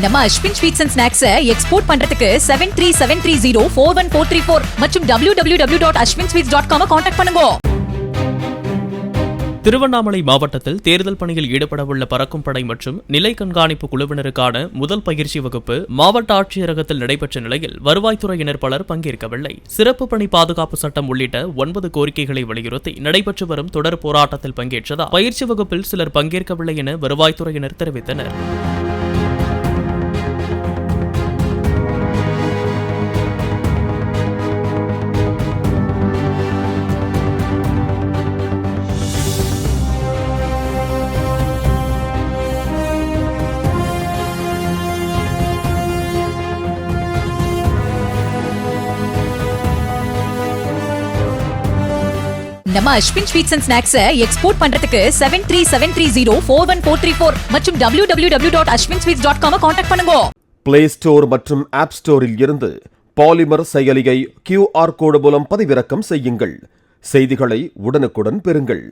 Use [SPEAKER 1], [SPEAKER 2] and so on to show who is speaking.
[SPEAKER 1] நம்ம Ashwin sweets and snacks export பண்றதுக்கு 7373041434 மற்றும் www.ashwinsweets.com கான்டாக்ட் பண்ணுங்க.
[SPEAKER 2] திருவண்ணாமலை மாவட்டத்தில் தேர்தல் பணியில் ஈடுபடவுள்ள பறக்கும் படை மற்றும் நிலை கண்காணிப்பு குழுவினருக்கான முதல் பயிற்சி வகுப்பு மாவட்ட ஆட்சியரகத்தில் நடைபெற்ற நிலையில் வருவாய்த்துறையினர் பலர் பங்கேற்கவில்லை. சிறப்பு பணி பாதுகாப்பு சட்டம் உள்ளிட்ட 9 கோரிக்கைகளை வலியுறுத்தி நடைபெற்று வரும் தொடர் போராட்டத்தில் பங்கேற்றதால் பயிற்சி வகுப்பில் சிலர் பங்கேற்கவில்லை என வருவாய்த்துறையினர் தெரிவித்தனர்.
[SPEAKER 1] நம்ம Ashwin sweets and snacks export பண்றதுக்கு 7373041434 மற்றும் www.ashwinsweets.com கான்டாக்ட் பண்ணுங்க.
[SPEAKER 3] பிளே ஸ்டோர் மற்றும் ஆப் ஸ்டோரில் இருந்து பாலிமர் செயலியை QR கோடு மூலம் பதிவிறக்கம் செய்யுங்கள். செய்திகளை உடனுக்குடன் பெறுங்கள்.